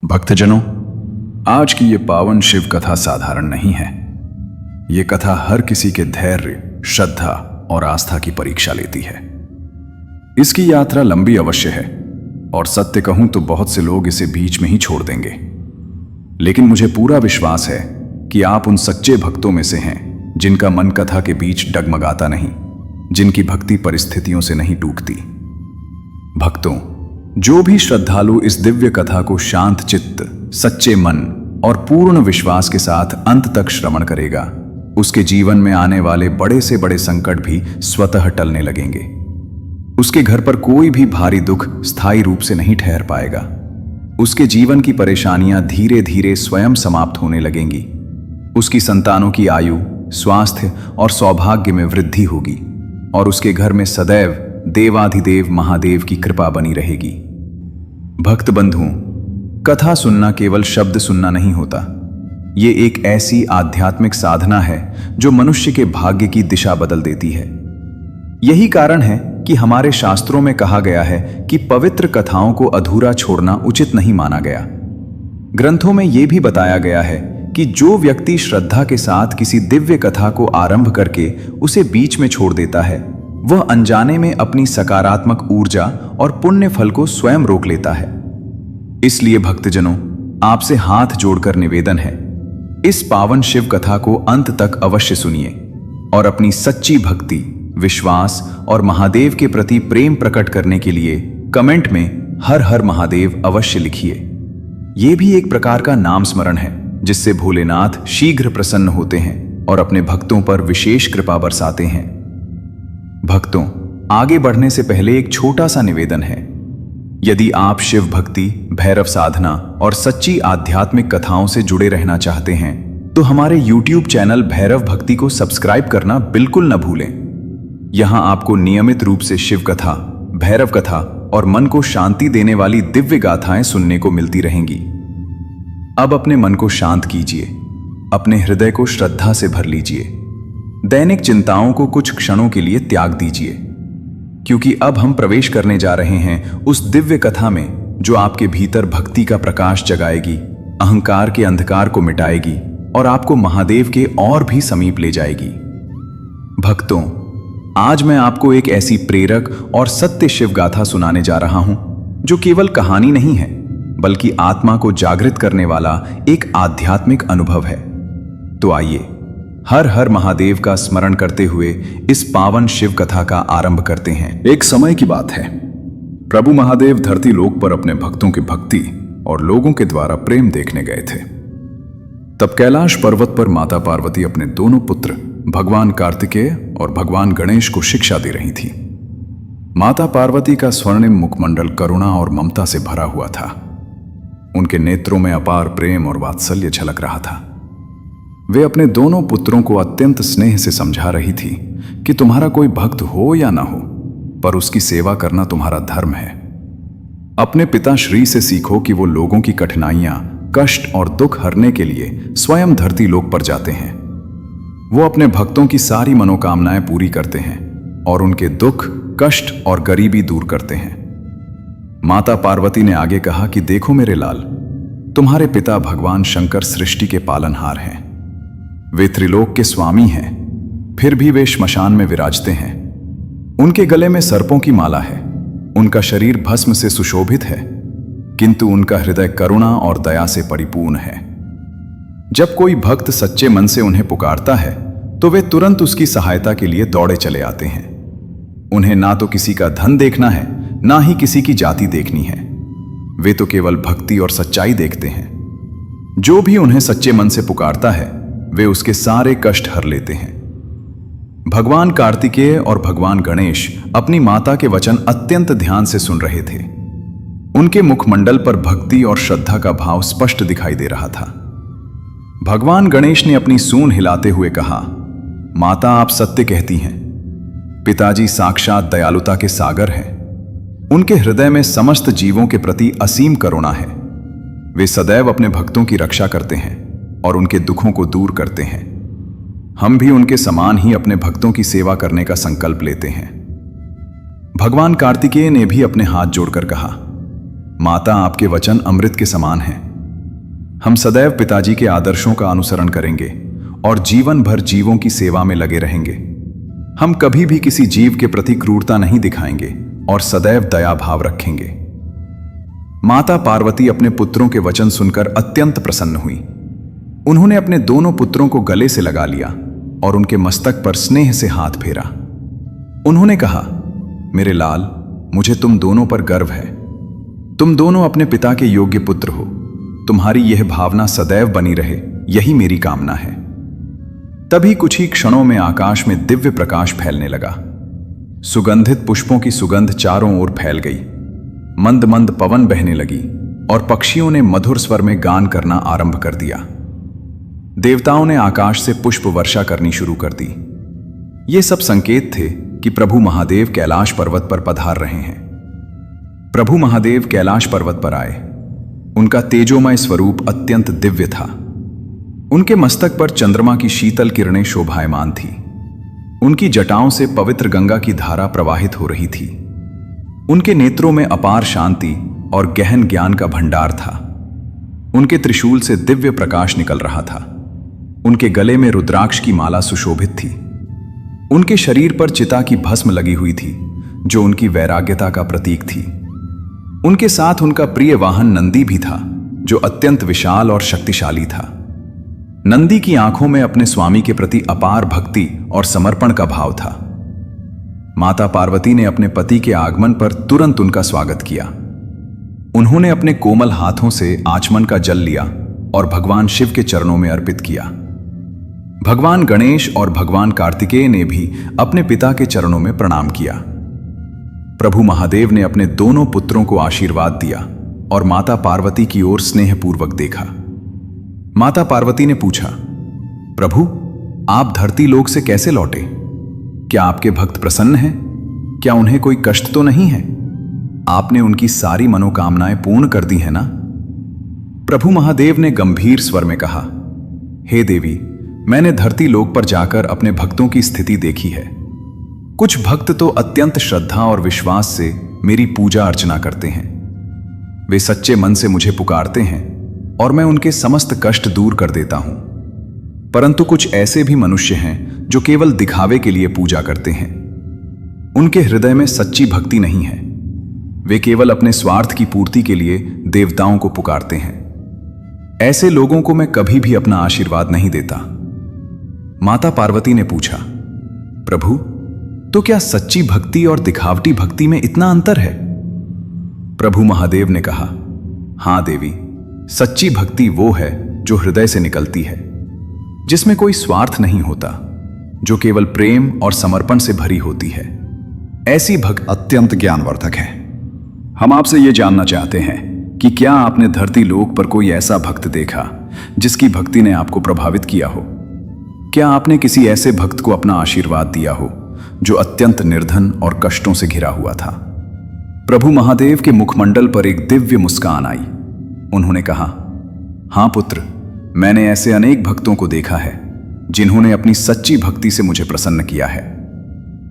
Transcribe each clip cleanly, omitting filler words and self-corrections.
भक्तजनों, आज की ये पावन शिव कथा साधारण नहीं है। ये कथा हर किसी के धैर्य, श्रद्धा और आस्था की परीक्षा लेती है। इसकी यात्रा लंबी अवश्य है और सत्य कहूं तो बहुत से लोग इसे बीच में ही छोड़ देंगे, लेकिन मुझे पूरा विश्वास है कि आप उन सच्चे भक्तों में से हैं जिनका मन कथा के बीच डगमगाता नहीं, जिनकी भक्ति परिस्थितियों से नहीं टूटती। भक्तों, जो भी श्रद्धालु इस दिव्य कथा को शांत चित्त, सच्चे मन और पूर्ण विश्वास के साथ अंत तक श्रवण करेगा, उसके जीवन में आने वाले बड़े से बड़े संकट भी स्वतः टलने लगेंगे। उसके घर पर कोई भी भारी दुख स्थायी रूप से नहीं ठहर पाएगा। उसके जीवन की परेशानियां धीरे धीरे स्वयं समाप्त होने लगेंगी। उसकी संतानों की आयु, स्वास्थ्य और सौभाग्य में वृद्धि होगी और उसके घर में सदैव देवाधिदेव महादेव की कृपा बनी रहेगी। भक्त बंधुओं, कथा सुनना केवल शब्द सुनना नहीं होता। ये एक ऐसी आध्यात्मिक साधना है जो मनुष्य के भाग्य की दिशा बदल देती है। यही कारण है कि हमारे शास्त्रों में कहा गया है कि पवित्र कथाओं को अधूरा छोड़ना उचित नहीं माना गया। ग्रंथों में यह भी बताया गया है कि जो व्यक्ति श्रद्धा के साथ किसी दिव्य कथा को आरंभ करके उसे बीच में छोड़ देता है, वह अनजाने में अपनी सकारात्मक ऊर्जा और पुण्य फल को स्वयं रोक लेता है। इसलिए भक्तजनों, आपसे हाथ जोड़कर निवेदन है, इस पावन शिव कथा को अंत तक अवश्य सुनिए और अपनी सच्ची भक्ति, विश्वास और महादेव के प्रति प्रेम प्रकट करने के लिए कमेंट में हर हर महादेव अवश्य लिखिए। यह भी एक प्रकार का नाम स्मरण है जिससे भोलेनाथ शीघ्र प्रसन्न होते हैं और अपने भक्तों पर विशेष कृपा बरसाते हैं। भक्तों, आगे बढ़ने से पहले एक छोटा सा निवेदन है। यदि आप शिव भक्ति, भैरव साधना और सच्ची आध्यात्मिक कथाओं से जुड़े रहना चाहते हैं तो हमारे YouTube चैनल भैरव भक्ति को सब्सक्राइब करना बिल्कुल न भूलें। यहां आपको नियमित रूप से शिव कथा, भैरव कथा और मन को शांति देने वाली दिव्य गाथाएं सुनने को मिलती रहेंगी। अब अपने मन को शांत कीजिए, अपने हृदय को श्रद्धा से भर लीजिए, दैनिक चिंताओं को कुछ क्षणों के लिए त्याग दीजिए, क्योंकि अब हम प्रवेश करने जा रहे हैं उस दिव्य कथा में जो आपके भीतर भक्ति का प्रकाश जगाएगी, अहंकार के अंधकार को मिटाएगी और आपको महादेव के और भी समीप ले जाएगी। भक्तों, आज मैं आपको एक ऐसी प्रेरक और सत्य शिव गाथा सुनाने जा रहा हूं जो केवल कहानी नहीं है, बल्कि आत्मा को जागृत करने वाला एक आध्यात्मिक अनुभव है। तो आइए हर हर महादेव का स्मरण करते हुए इस पावन शिव कथा का आरंभ करते हैं। एक समय की बात है, प्रभु महादेव धरती लोक पर अपने भक्तों की भक्ति और लोगों के द्वारा प्रेम देखने गए थे। तब कैलाश पर्वत पर माता पार्वती अपने दोनों पुत्र भगवान कार्तिकेय और भगवान गणेश को शिक्षा दे रही थी। माता पार्वती का स्वर्णिम मुखमंडल करुणा और ममता से भरा हुआ था। उनके नेत्रों में अपार प्रेम और वात्सल्य झलक रहा था। वे अपने दोनों पुत्रों को अत्यंत स्नेह से समझा रही थी कि तुम्हारा कोई भक्त हो या ना हो, पर उसकी सेवा करना तुम्हारा धर्म है। अपने पिता श्री से सीखो कि वो लोगों की कठिनाइयां, कष्ट और दुख हरने के लिए स्वयं धरती लोक पर जाते हैं। वो अपने भक्तों की सारी मनोकामनाएं पूरी करते हैं और उनके दुख, कष्ट और गरीबी दूर करते हैं। माता पार्वती ने आगे कहा कि देखो मेरे लाल, तुम्हारे पिता भगवान शंकर सृष्टि के पालनहार हैं। वे त्रिलोक के स्वामी हैं, फिर भी वे श्मशान में विराजते हैं। उनके गले में सर्पों की माला है, उनका शरीर भस्म से सुशोभित है, किंतु उनका हृदय करुणा और दया से परिपूर्ण है। जब कोई भक्त सच्चे मन से उन्हें पुकारता है तो वे तुरंत उसकी सहायता के लिए दौड़े चले आते हैं। उन्हें ना तो किसी का धन देखना है, ना ही किसी की जाति देखनी है। वे तो केवल भक्ति और सच्चाई देखते हैं। जो भी उन्हें सच्चे मन से पुकारता है वे उसके सारे कष्ट हर लेते हैं। भगवान कार्तिकेय और भगवान गणेश अपनी माता के वचन अत्यंत ध्यान से सुन रहे थे। उनके मुखमंडल पर भक्ति और श्रद्धा का भाव स्पष्ट दिखाई दे रहा था। भगवान गणेश ने अपनी सूंड हिलाते हुए कहा, माता आप सत्य कहती हैं। पिताजी साक्षात दयालुता के सागर हैं। उनके हृदय में समस्त जीवों के प्रति असीम करुणा है। वे सदैव अपने भक्तों की रक्षा करते हैं और उनके दुखों को दूर करते हैं। हम भी उनके समान ही अपने भक्तों की सेवा करने का संकल्प लेते हैं। भगवान कार्तिकेय ने भी अपने हाथ जोड़कर कहा, माता आपके वचन अमृत के समान हैं। हम सदैव पिताजी के आदर्शों का अनुसरण करेंगे और जीवन भर जीवों की सेवा में लगे रहेंगे। हम कभी भी किसी जीव के प्रति क्रूरता नहीं दिखाएंगे और सदैव दया भाव रखेंगे। माता पार्वती अपने पुत्रों के वचन सुनकर अत्यंत प्रसन्न हुई। उन्होंने अपने दोनों पुत्रों को गले से लगा लिया और उनके मस्तक पर स्नेह से हाथ फेरा। उन्होंने कहा, मेरे लाल, मुझे तुम दोनों पर गर्व है। तुम दोनों अपने पिता के योग्य पुत्र हो। तुम्हारी यह भावना सदैव बनी रहे, यही मेरी कामना है। तभी कुछ ही क्षणों में आकाश में दिव्य प्रकाश फैलने लगा। सुगंधित पुष्पों की सुगंध चारों ओर फैल गई। मंद मंद पवन बहने लगी और पक्षियों ने मधुर स्वर में गान करना आरंभ कर दिया। देवताओं ने आकाश से पुष्प वर्षा करनी शुरू कर दी। ये सब संकेत थे कि प्रभु महादेव कैलाश पर्वत पर पधार रहे हैं। प्रभु महादेव कैलाश पर्वत पर आए। उनका तेजोमय स्वरूप अत्यंत दिव्य था। उनके मस्तक पर चंद्रमा की शीतल किरणें शोभायमान थी। उनकी जटाओं से पवित्र गंगा की धारा प्रवाहित हो रही थी। उनके नेत्रों में अपार शांति और गहन ज्ञान का भंडार था। उनके त्रिशूल से दिव्य प्रकाश निकल रहा था। उनके गले में रुद्राक्ष की माला सुशोभित थी। उनके शरीर पर चिता की भस्म लगी हुई थी, जो उनकी वैराग्यता का प्रतीक थी। उनके साथ उनका प्रिय वाहन नंदी भी था, जो अत्यंत विशाल और शक्तिशाली था। नंदी की आंखों में अपने स्वामी के प्रति अपार भक्ति और समर्पण का भाव था। माता पार्वती ने अपने पति के आगमन पर तुरंत उनका स्वागत किया। उन्होंने अपने कोमल हाथों से आचमन का जल लिया और भगवान शिव के चरणों में अर्पित किया। भगवान गणेश और भगवान कार्तिकेय ने भी अपने पिता के चरणों में प्रणाम किया। प्रभु महादेव ने अपने दोनों पुत्रों को आशीर्वाद दिया और माता पार्वती की ओर स्नेहपूर्वक देखा। माता पार्वती ने पूछा, प्रभु, आप धरती लोक से कैसे लौटे? क्या आपके भक्त प्रसन्न हैं? क्या उन्हें कोई कष्ट तो नहीं है? आपने उनकी सारी मनोकामनाएं पूर्ण कर दी है ना? प्रभु महादेव ने गंभीर स्वर में कहा, हे देवी, मैंने धरती लोक पर जाकर अपने भक्तों की स्थिति देखी है। कुछ भक्त तो अत्यंत श्रद्धा और विश्वास से मेरी पूजा अर्चना करते हैं। वे सच्चे मन से मुझे पुकारते हैं और मैं उनके समस्त कष्ट दूर कर देता हूं। परंतु कुछ ऐसे भी मनुष्य हैं जो केवल दिखावे के लिए पूजा करते हैं। उनके हृदय में सच्ची भक्ति नहीं है। वे केवल अपने स्वार्थ की पूर्ति के लिए देवताओं को पुकारते हैं। ऐसे लोगों को मैं कभी भी अपना आशीर्वाद नहीं देता। माता पार्वती ने पूछा, प्रभु, तो क्या सच्ची भक्ति और दिखावटी भक्ति में इतना अंतर है? प्रभु महादेव ने कहा, हां देवी, सच्ची भक्ति वो है जो हृदय से निकलती है, जिसमें कोई स्वार्थ नहीं होता, जो केवल प्रेम और समर्पण से भरी होती है। ऐसी भक्ति अत्यंत ज्ञानवर्धक है। हम आपसे ये जानना चाहते हैं कि क्या आपने धरती लोक पर कोई ऐसा भक्त देखा जिसकी भक्ति ने आपको प्रभावित किया हो? क्या आपने किसी ऐसे भक्त को अपना आशीर्वाद दिया हो जो अत्यंत निर्धन और कष्टों से घिरा हुआ था? प्रभु महादेव के मुखमंडल पर एक दिव्य मुस्कान आई। उन्होंने कहा, हां पुत्र, मैंने ऐसे अनेक भक्तों को देखा है जिन्होंने अपनी सच्ची भक्ति से मुझे प्रसन्न किया है।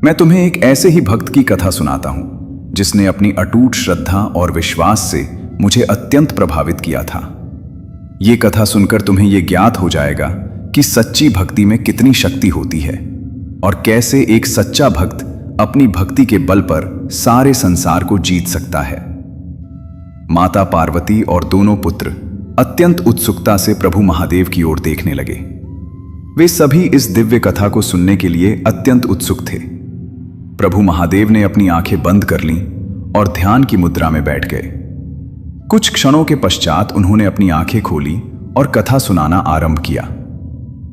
मैं तुम्हें एक ऐसे ही भक्त की कथा सुनाता हूं जिसने अपनी अटूट श्रद्धा और विश्वास से मुझे अत्यंत प्रभावित किया था। ये कथा सुनकर तुम्हें यह ज्ञात हो जाएगा कि सच्ची भक्ति में कितनी शक्ति होती है और कैसे एक सच्चा भक्त अपनी भक्ति के बल पर सारे संसार को जीत सकता है। माता पार्वती और दोनों पुत्र अत्यंत उत्सुकता से प्रभु महादेव की ओर देखने लगे। वे सभी इस दिव्य कथा को सुनने के लिए अत्यंत उत्सुक थे। प्रभु महादेव ने अपनी आंखें बंद कर लीं और ध्यान की मुद्रा में बैठ गए। कुछ क्षणों के पश्चात उन्होंने अपनी आंखें खोली और कथा सुनाना आरंभ किया।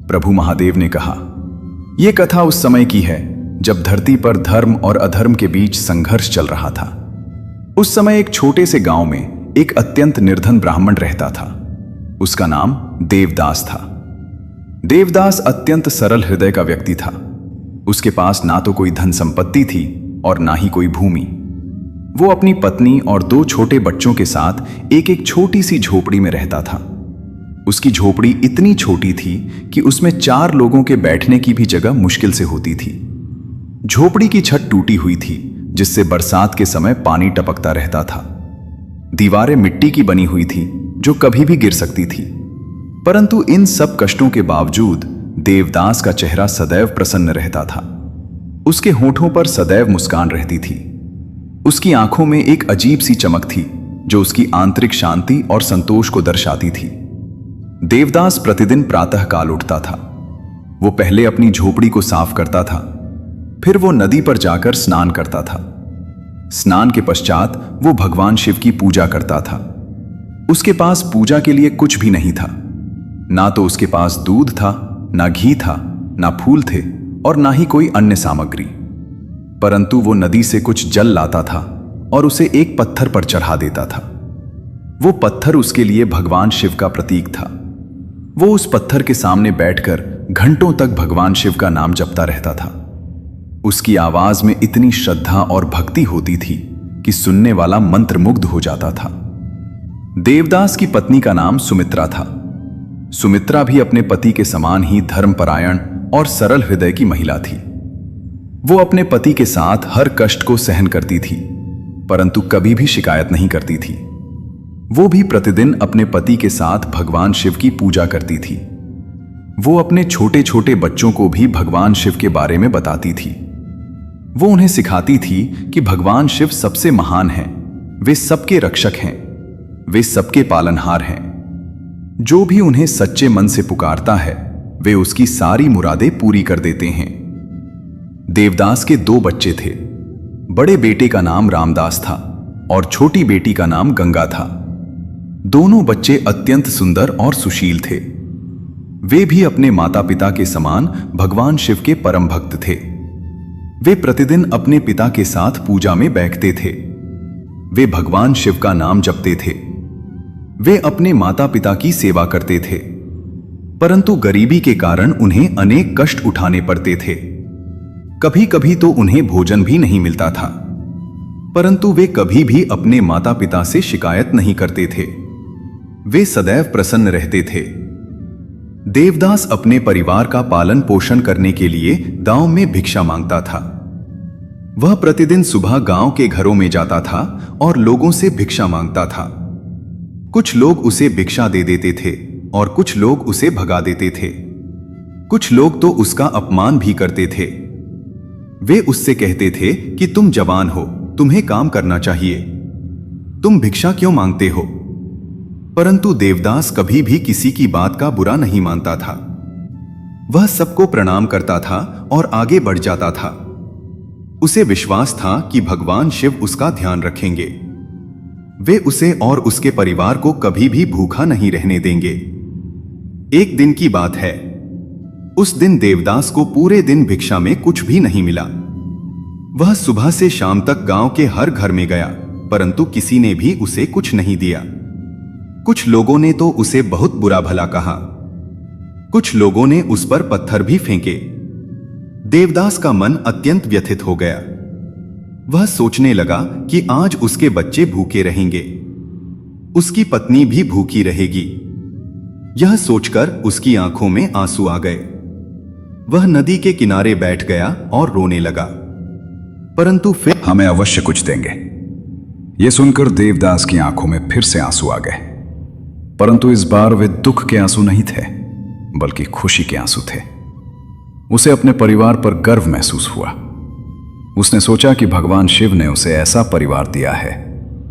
प्रभु महादेव ने कहा, यह कथा उस समय की है जब धरती पर धर्म और अधर्म के बीच संघर्ष चल रहा था। उस समय एक छोटे से गांव में एक अत्यंत निर्धन ब्राह्मण रहता था। उसका नाम देवदास था। देवदास अत्यंत सरल हृदय का व्यक्ति था। उसके पास ना तो कोई धन संपत्ति थी और ना ही कोई भूमि। वो अपनी पत्नी और 2 छोटे बच्चों के साथ एक छोटी सी झोपड़ी में रहता था। उसकी झोपड़ी इतनी छोटी थी कि उसमें 4 लोगों के बैठने की भी जगह मुश्किल से होती थी। झोपड़ी की छत टूटी हुई थी, जिससे बरसात के समय पानी टपकता रहता था। दीवारें मिट्टी की बनी हुई थी, जो कभी भी गिर सकती थी। परंतु इन सब कष्टों के बावजूद देवदास का चेहरा सदैव प्रसन्न रहता था। उसके होठों पर सदैव मुस्कान रहती थी। उसकी आंखों में एक अजीब सी चमक थी जो उसकी आंतरिक शांति और संतोष को दर्शाती थी। देवदास प्रतिदिन प्रातःकाल उठता था। वो पहले अपनी झोपड़ी को साफ करता था, फिर वो नदी पर जाकर स्नान करता था। स्नान के पश्चात वो भगवान शिव की पूजा करता था। उसके पास पूजा के लिए कुछ भी नहीं था। ना तो उसके पास दूध था, ना घी था, ना फूल थे और ना ही कोई अन्य सामग्री। परंतु वो नदी से कुछ जल लाता था और उसे एक पत्थर पर चढ़ा देता था। वो पत्थर उसके लिए भगवान शिव का प्रतीक था। वो उस पत्थर के सामने बैठकर घंटों तक भगवान शिव का नाम जपता रहता था। उसकी आवाज में इतनी श्रद्धा और भक्ति होती थी कि सुनने वाला मंत्रमुग्ध हो जाता था। देवदास की पत्नी का नाम सुमित्रा था। सुमित्रा भी अपने पति के समान ही धर्मपरायण और सरल हृदय की महिला थी। वो अपने पति के साथ हर कष्ट को सहन करती थी, परंतु कभी भी शिकायत नहीं करती थी। वो भी प्रतिदिन अपने पति के साथ भगवान शिव की पूजा करती थी। वो अपने छोटे छोटे बच्चों को भी भगवान शिव के बारे में बताती थी। वो उन्हें सिखाती थी कि भगवान शिव सबसे महान हैं, वे सबके रक्षक हैं, वे सबके पालनहार हैं। जो भी उन्हें सच्चे मन से पुकारता है वे उसकी सारी मुरादें पूरी कर देते हैं। देवदास के 2 बच्चे थे। बड़े बेटे का नाम रामदास था और छोटी बेटी का नाम गंगा था। दोनों बच्चे अत्यंत सुंदर और सुशील थे। वे भी अपने माता पिता के समान भगवान शिव के परम भक्त थे। वे प्रतिदिन अपने पिता के साथ पूजा में बैठते थे। वे भगवान शिव का नाम जपते थे। वे अपने माता पिता की सेवा करते थे, परंतु गरीबी के कारण उन्हें अनेक कष्ट उठाने पड़ते थे। कभी कभी तो उन्हें भोजन भी नहीं मिलता था, परंतु वे कभी भी अपने माता पिता से शिकायत नहीं करते थे। वे सदैव प्रसन्न रहते थे। देवदास अपने परिवार का पालन पोषण करने के लिए गांव में भिक्षा मांगता था। वह प्रतिदिन सुबह गांव के घरों में जाता था और लोगों से भिक्षा मांगता था। कुछ लोग उसे भिक्षा दे देते थे और कुछ लोग उसे भगा देते थे। कुछ लोग तो उसका अपमान भी करते थे। वे उससे कहते थे कि तुम जवान हो, तुम्हें काम करना चाहिए, तुम भिक्षा क्यों मांगते हो? परंतु देवदास कभी भी किसी की बात का बुरा नहीं मानता था। वह सबको प्रणाम करता था और आगे बढ़ जाता था। उसे विश्वास था कि भगवान शिव उसका ध्यान रखेंगे। वे उसे और उसके परिवार को कभी भी भूखा नहीं रहने देंगे। एक दिन की बात है। उस दिन देवदास को पूरे दिन भिक्षा में कुछ भी नहीं मिला। वह सुबह से शाम तक गांव के हर घर में गया, परंतु किसी ने भी उसे कुछ नहीं दिया। कुछ लोगों ने तो उसे बहुत बुरा भला कहा। कुछ लोगों ने उस पर पत्थर भी फेंके। देवदास का मन अत्यंत व्यथित हो गया। वह सोचने लगा कि आज उसके बच्चे भूखे रहेंगे, उसकी पत्नी भी भूखी रहेगी। यह सोचकर उसकी आंखों में आंसू आ गए। वह नदी के किनारे बैठ गया और रोने लगा। परंतु फिर हमें अवश्य कुछ देंगे। यह सुनकर देवदास की आंखों में फिर से आंसू आ गए, परंतु इस बार वे दुख के आंसू नहीं थे, बल्कि खुशी के आंसू थे। उसे अपने परिवार पर गर्व महसूस हुआ। उसने सोचा कि भगवान शिव ने उसे ऐसा परिवार दिया है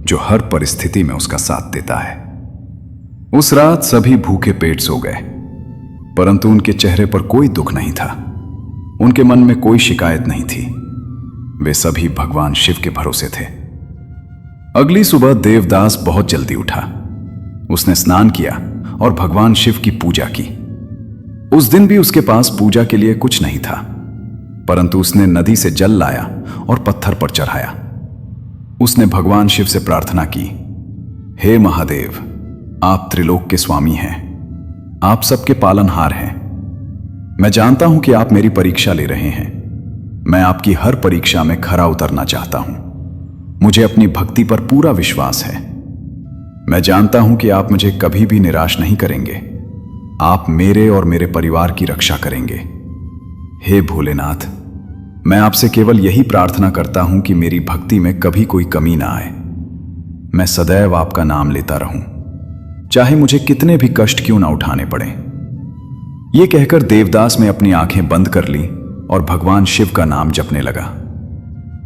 जो हर परिस्थिति में उसका साथ देता है। उस रात सभी भूखे पेट सो गए, परंतु उनके चेहरे पर कोई दुख नहीं था। उनके मन में कोई शिकायत नहीं थी। वे सभी भगवान शिव के भरोसे थे। अगली सुबह देवदास बहुत जल्दी उठा। उसने स्नान किया और भगवान शिव की पूजा की। उस दिन भी उसके पास पूजा के लिए कुछ नहीं था, परंतु उसने नदी से जल लाया और पत्थर पर चढ़ाया। उसने भगवान शिव से प्रार्थना की, हे महादेव, आप त्रिलोक के स्वामी हैं, आप सबके पालनहार हैं। मैं जानता हूं कि आप मेरी परीक्षा ले रहे हैं। मैं आपकी हर परीक्षा में खरा उतरना चाहता हूं। मुझे अपनी भक्ति पर पूरा विश्वास है। मैं जानता हूं कि आप मुझे कभी भी निराश नहीं करेंगे। आप मेरे और मेरे परिवार की रक्षा करेंगे। हे भोलेनाथ, मैं आपसे केवल यही प्रार्थना करता हूं कि मेरी भक्ति में कभी कोई कमी ना आए। मैं सदैव आपका नाम लेता रहूं, चाहे मुझे कितने भी कष्ट क्यों ना उठाने पड़े। ये कहकर देवदास ने अपनी आंखें बंद कर ली और भगवान शिव का नाम जपने लगा।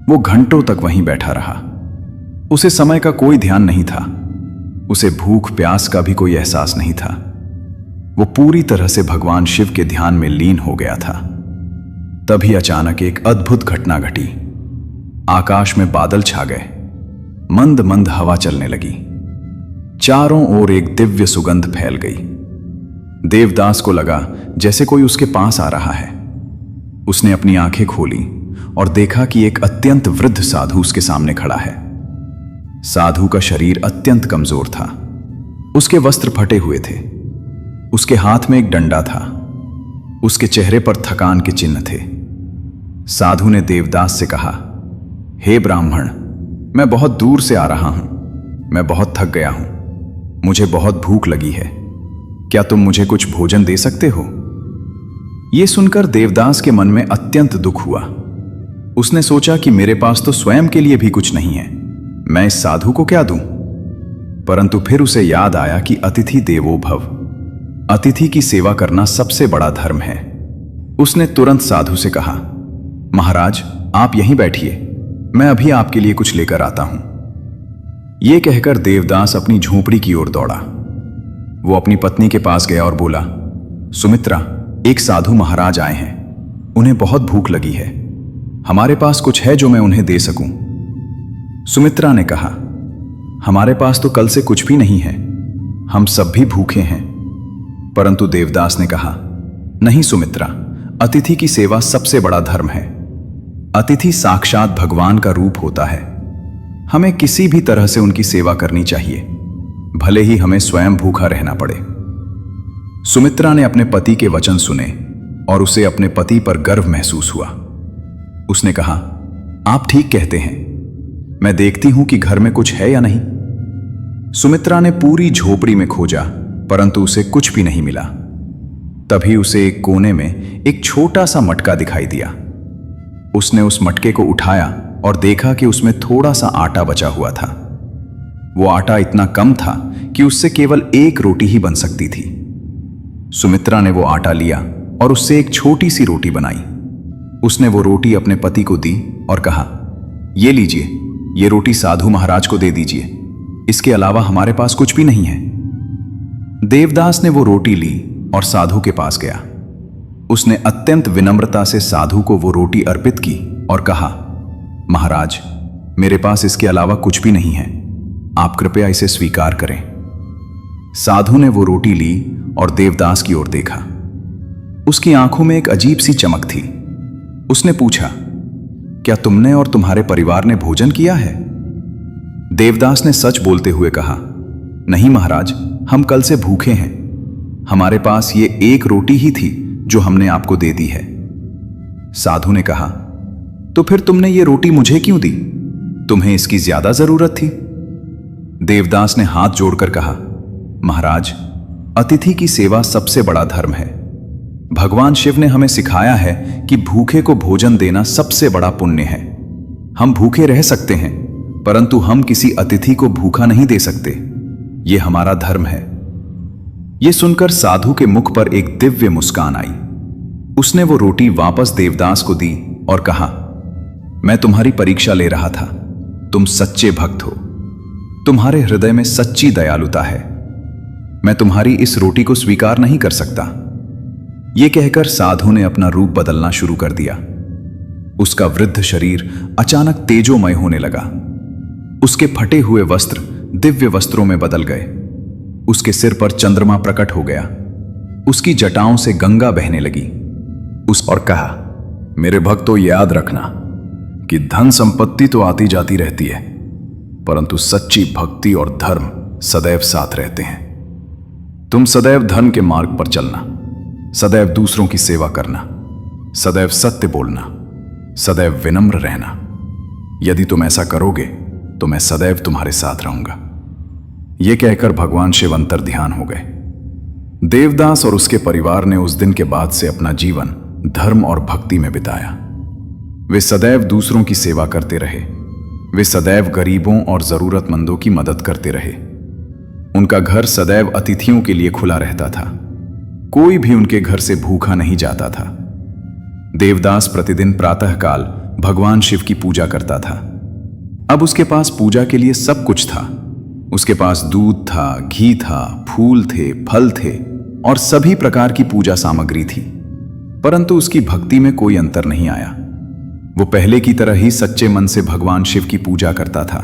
वो घंटों तक वहीं बैठा रहा। उसे समय का कोई ध्यान नहीं था। उसे भूख प्यास का भी कोई एहसास नहीं था। वो पूरी तरह से भगवान शिव के ध्यान में लीन हो गया था। तभी अचानक एक अद्भुत घटना घटी। आकाश में बादल छा गए। मंद मंद हवा चलने लगी। चारों ओर एक दिव्य सुगंध फैल गई। देवदास को लगा जैसे कोई उसके पास आ रहा है। उसने अपनी आंखें खोली और देखा कि एक अत्यंत वृद्ध साधु उसके सामने खड़ा है। साधु का शरीर अत्यंत कमजोर था। उसके वस्त्र फटे हुए थे। उसके हाथ में एक डंडा था। उसके चेहरे पर थकान के चिन्ह थे। साधु ने देवदास से कहा, हे ब्राह्मण, मैं बहुत दूर से आ रहा हूं। मैं बहुत थक गया हूं। मुझे बहुत भूख लगी है। क्या तुम मुझे कुछ भोजन दे सकते हो? यह सुनकर देवदास के मन में अत्यंत दुख हुआ। उसने सोचा कि मेरे पास तो स्वयं के लिए भी कुछ नहीं है, मैं इस साधु को क्या दूं? परंतु फिर उसे याद आया कि अतिथि देवो भव, अतिथि की सेवा करना सबसे बड़ा धर्म है। उसने तुरंत साधु से कहा, महाराज आप यहीं बैठिए, मैं अभी आपके लिए कुछ लेकर आता हूं। यह कहकर देवदास अपनी झोपड़ी की ओर दौड़ा। वो अपनी पत्नी के पास गया और बोला, सुमित्रा, एक साधु महाराज आए हैं। उन्हें बहुत भूख लगी है। हमारे पास कुछ है जो मैं उन्हें दे सकूं? सुमित्रा ने कहा, हमारे पास तो कल से कुछ भी नहीं है। हम सब भी भूखे हैं। परंतु देवदास ने कहा, नहीं सुमित्रा, अतिथि की सेवा सबसे बड़ा धर्म है। अतिथि साक्षात भगवान का रूप होता है। हमें किसी भी तरह से उनकी सेवा करनी चाहिए, भले ही हमें स्वयं भूखा रहना पड़े। सुमित्रा ने अपने पति के वचन सुने और उसे अपने पति पर गर्व महसूस हुआ। उसने कहा, आप ठीक कहते हैं, मैं देखती हूं कि घर में कुछ है या नहीं। सुमित्रा ने पूरी झोपड़ी में खोजा, परंतु उसे कुछ भी नहीं मिला। तभी उसे एक कोने में एक छोटा सा मटका दिखाई दिया। उसने उस मटके को उठाया और देखा कि उसमें थोड़ा सा आटा बचा हुआ था। वो आटा इतना कम था कि उससे केवल एक रोटी ही बन सकती थी। सुमित्रा ने वो आटा लिया और उससे एक छोटी सी रोटी बनाई। उसने वो रोटी अपने पति को दी और कहा, ये लीजिए, ये रोटी साधु महाराज को दे दीजिए। इसके अलावा हमारे पास कुछ भी नहीं है। देवदास ने वो रोटी ली और साधु के पास गया। उसने अत्यंत विनम्रता से साधु को वो रोटी अर्पित की और कहा, महाराज, मेरे पास इसके अलावा कुछ भी नहीं है, आप कृपया इसे स्वीकार करें। साधु ने वो रोटी ली और देवदास की ओर देखा। उसकी आंखों में एक अजीब सी चमक थी। उसने पूछा, क्या तुमने और तुम्हारे परिवार ने भोजन किया है? देवदास ने सच बोलते हुए कहा, नहीं महाराज, हम कल से भूखे हैं। हमारे पास ये एक रोटी ही थी जो हमने आपको दे दी है। साधु ने कहा, तो फिर तुमने ये रोटी मुझे क्यों दी? तुम्हें इसकी ज्यादा जरूरत थी। देवदास ने हाथ जोड़कर कहा, महाराज, अतिथि की सेवा सबसे बड़ा धर्म है। भगवान शिव ने हमें सिखाया है कि भूखे को भोजन देना सबसे बड़ा पुण्य है। हम भूखे रह सकते हैं, परंतु हम किसी अतिथि को भूखा नहीं दे सकते। यह हमारा धर्म है। यह सुनकर साधु के मुख पर एक दिव्य मुस्कान आई। उसने वो रोटी वापस देवदास को दी और कहा, मैं तुम्हारी परीक्षा ले रहा था। तुम सच्चे भक्त हो। तुम्हारे हृदय में सच्ची दयालुता है। मैं तुम्हारी इस रोटी को स्वीकार नहीं कर सकता। यह कहकर साधु ने अपना रूप बदलना शुरू कर दिया। उसका वृद्ध शरीर अचानक तेजोमय होने लगा। उसके फटे हुए वस्त्र दिव्य वस्त्रों में बदल गए। उसके सिर पर चंद्रमा प्रकट हो गया। उसकी जटाओं से गंगा बहने लगी। और कहा, मेरे भक्तों, याद रखना कि धन संपत्ति तो आती जाती रहती है, परंतु सच्ची भक्ति और धर्म सदैव साथ रहते हैं। तुम सदैव धन के मार्ग पर चलना, सदैव दूसरों की सेवा करना, सदैव सत्य बोलना, सदैव विनम्र रहना। यदि तुम ऐसा करोगे तो मैं सदैव तुम्हारे साथ रहूंगा। यह कहकर भगवान शिव अंतर ध्यान हो गए। देवदास और उसके परिवार ने उस दिन के बाद से अपना जीवन धर्म और भक्ति में बिताया। वे सदैव दूसरों की सेवा करते रहे। वे सदैव गरीबों और जरूरतमंदों की मदद करते रहे। उनका घर सदैव अतिथियों के लिए खुला रहता था। कोई भी उनके घर से भूखा नहीं जाता था। देवदास प्रतिदिन प्रातःकाल भगवान शिव की पूजा करता था। अब उसके पास पूजा के लिए सब कुछ था। उसके पास दूध था, घी था, फूल थे, फल थे और सभी प्रकार की पूजा सामग्री थी। परंतु उसकी भक्ति में कोई अंतर नहीं आया। वो पहले की तरह ही सच्चे मन से भगवान शिव की पूजा करता था।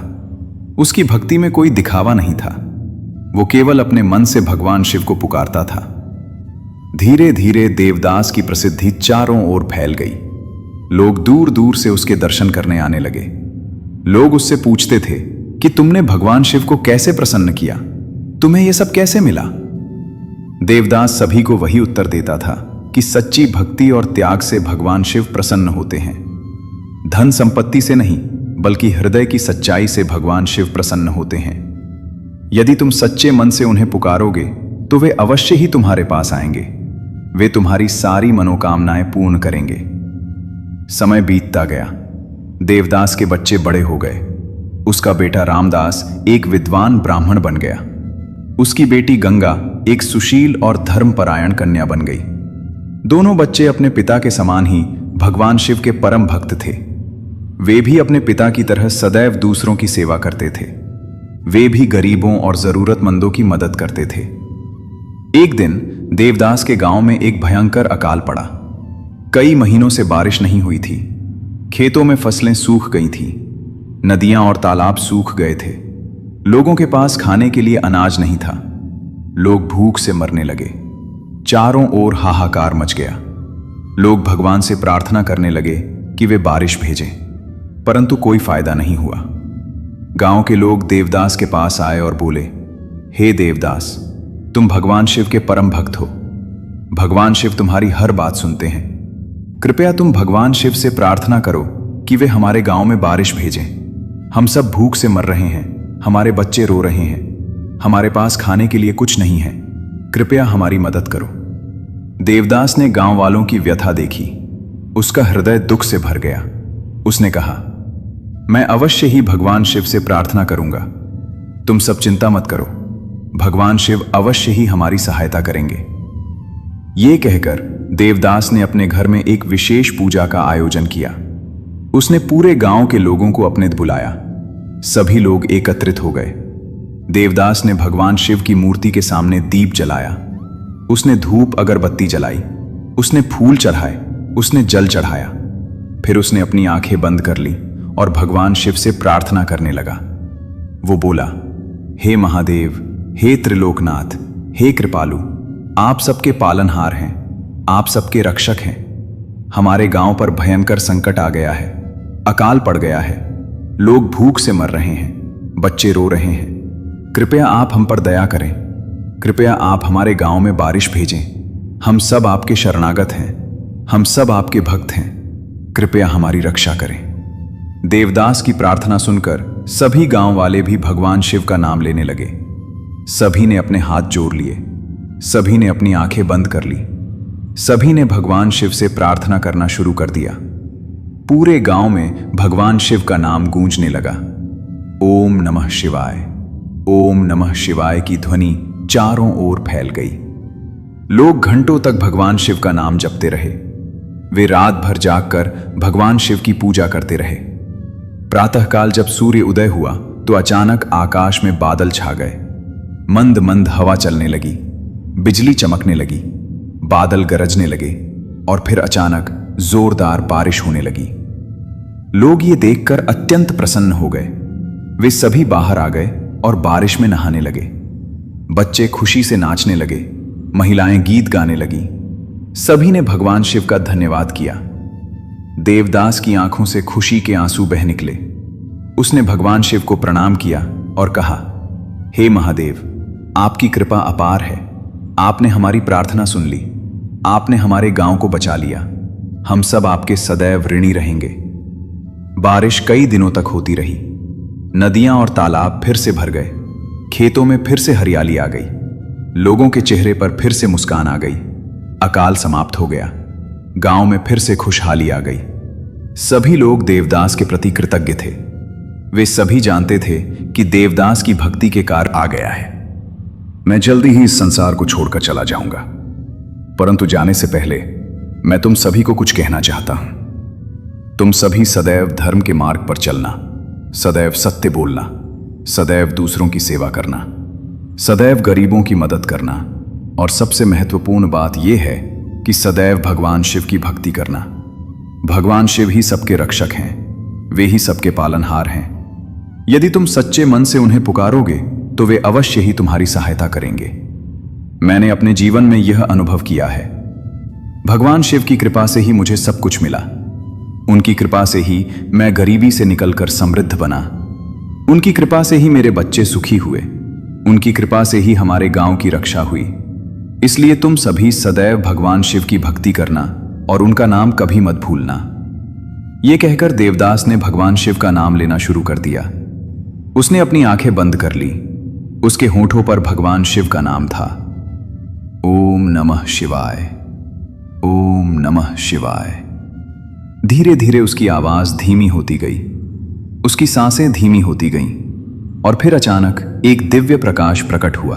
उसकी भक्ति में कोई दिखावा नहीं था। वो केवल अपने मन से भगवान शिव को पुकारता था। धीरे धीरे देवदास की प्रसिद्धि चारों ओर फैल गई। लोग दूर दूर से उसके दर्शन करने आने लगे। लोग उससे पूछते थे कि तुमने भगवान शिव को कैसे प्रसन्न किया, तुम्हें यह सब कैसे मिला। देवदास सभी को वही उत्तर देता था कि सच्ची भक्ति और त्याग से भगवान शिव प्रसन्न होते हैं। धन संपत्ति से नहीं, बल्कि हृदय की सच्चाई से भगवान शिव प्रसन्न होते हैं। यदि तुम सच्चे मन से उन्हें पुकारोगे तो वे अवश्य ही तुम्हारे पास आएंगे। वे तुम्हारी सारी मनोकामनाएं पूर्ण करेंगे। समय बीतता गया। देवदास के बच्चे बड़े हो गए। उसका बेटा रामदास एक विद्वान ब्राह्मण बन गया। उसकी बेटी गंगा एक सुशील और धर्मपरायण कन्या बन गई। दोनों बच्चे अपने पिता के समान ही भगवान शिव के परम भक्त थे। वे भी अपने पिता की तरह सदैव दूसरों की सेवा करते थे। वे भी गरीबों और जरूरतमंदों की मदद करते थे। एक दिन देवदास के गांव में एक भयंकर अकाल पड़ा। कई महीनों से बारिश नहीं हुई थी। खेतों में फसलें सूख गई थीं। नदियां और तालाब सूख गए थे। लोगों के पास खाने के लिए अनाज नहीं था। लोग भूख से मरने लगे। चारों ओर हाहाकार मच गया। लोग भगवान से प्रार्थना करने लगे कि वे बारिश भेजें, परंतु कोई फायदा नहीं हुआ। गांव के लोग देवदास के पास आए और बोले, हे देवदास, तुम भगवान शिव के परम भक्त हो। भगवान शिव तुम्हारी हर बात सुनते हैं। कृपया तुम भगवान शिव से प्रार्थना करो कि वे हमारे गांव में बारिश भेजें। हम सब भूख से मर रहे हैं। हमारे बच्चे रो रहे हैं। हमारे पास खाने के लिए कुछ नहीं है। कृपया हमारी मदद करो। देवदास ने गांव वालों की व्यथा देखी। उसका हृदय दुख से भर गया। उसने कहा, मैं अवश्य ही भगवान शिव से प्रार्थना करूंगा। तुम सब चिंता मत करो। भगवान शिव अवश्य ही हमारी सहायता करेंगे। ये कहकर देवदास ने अपने घर में एक विशेष पूजा का आयोजन किया। उसने पूरे गांव के लोगों को अपने बुलाया। सभी लोग एकत्रित हो गए। देवदास ने भगवान शिव की मूर्ति के सामने दीप जलाया। उसने धूप अगरबत्ती जलाई। उसने फूल चढ़ाए। उसने जल चढ़ाया। फिर उसने अपनी आंखें बंद कर ली और भगवान शिव से प्रार्थना करने लगा। वो बोला, हे महादेव, हे त्रिलोकनाथ, हे कृपालु, आप सबके पालनहार हैं। आप सबके रक्षक हैं। हमारे गांव पर भयंकर संकट आ गया है। अकाल पड़ गया है। लोग भूख से मर रहे हैं। बच्चे रो रहे हैं। कृपया आप हम पर दया करें। कृपया आप हमारे गांव में बारिश भेजें। हम सब आपके शरणागत हैं। हम सब आपके भक्त हैं। कृपया हमारी रक्षा करें। देवदास की प्रार्थना सुनकर सभी गांव वाले भी भगवान शिव का नाम लेने लगे। सभी ने अपने हाथ जोड़ लिए। सभी ने अपनी आंखें बंद कर ली। सभी ने भगवान शिव से प्रार्थना करना शुरू कर दिया। पूरे गांव में भगवान शिव का नाम गूंजने लगा। ओम नमः शिवाय, ओम नमः शिवाय की ध्वनि चारों ओर फैल गई। लोग घंटों तक भगवान शिव का नाम जपते रहे। वे रात भर जागकर भगवान शिव की पूजा करते रहे। प्रातःकाल जब सूर्य उदय हुआ तो अचानक आकाश में बादल छा गए। मंद मंद हवा चलने लगी। बिजली चमकने लगी। बादल गरजने लगे और फिर अचानक जोरदार बारिश होने लगी। लोग ये देखकर अत्यंत प्रसन्न हो गए। वे सभी बाहर आ गए और बारिश में नहाने लगे। बच्चे खुशी से नाचने लगे। महिलाएं गीत गाने लगी। सभी ने भगवान शिव का धन्यवाद किया। देवदास की आंखों से खुशी के आंसू बह निकले। उसने भगवान शिव को प्रणाम किया और कहा, हे महादेव, आपकी कृपा अपार है। आपने हमारी प्रार्थना सुन ली। आपने हमारे गांव को बचा लिया। हम सब आपके सदैव ऋणी रहेंगे। बारिश कई दिनों तक होती रही। नदियां और तालाब फिर से भर गए। खेतों में फिर से हरियाली आ गई। लोगों के चेहरे पर फिर से मुस्कान आ गई। अकाल समाप्त हो गया। गांव में फिर से खुशहाली आ गई। सभी लोग देवदास के प्रति कृतज्ञ थे। वे सभी जानते थे कि देवदास की भक्ति के कार्य आ गया है। मैं जल्दी ही इस संसार को छोड़कर चला जाऊंगा, परंतु जाने से पहले मैं तुम सभी को कुछ कहना चाहता हूं। तुम सभी सदैव धर्म के मार्ग पर चलना, सदैव सत्य बोलना, सदैव दूसरों की सेवा करना, सदैव गरीबों की मदद करना, और सबसे महत्वपूर्ण बात यह है कि सदैव भगवान शिव की भक्ति करना। भगवान शिव ही सबके रक्षक हैं, वे ही सबके पालनहार हैं। यदि तुम सच्चे मन से उन्हें पुकारोगे तो वे अवश्य ही तुम्हारी सहायता करेंगे। मैंने अपने जीवन में यह अनुभव किया है। भगवान शिव की कृपा से ही मुझे सब कुछ मिला। उनकी कृपा से ही मैं गरीबी से निकलकर समृद्ध बना। उनकी कृपा से ही मेरे बच्चे सुखी हुए। उनकी कृपा से ही हमारे गांव की रक्षा हुई। इसलिए तुम सभी सदैव भगवान शिव की भक्ति करना और उनका नाम कभी मत भूलना। यह कहकर देवदास ने भगवान शिव का नाम लेना शुरू कर दिया। उसने अपनी आंखें बंद कर ली। उसके होठों पर भगवान शिव का नाम था। ओम नमः शिवाय, ओम नमः शिवाय। धीरे धीरे उसकी आवाज धीमी होती गई, उसकी सांसें धीमी होती गईं, और फिर अचानक एक दिव्य प्रकाश प्रकट हुआ।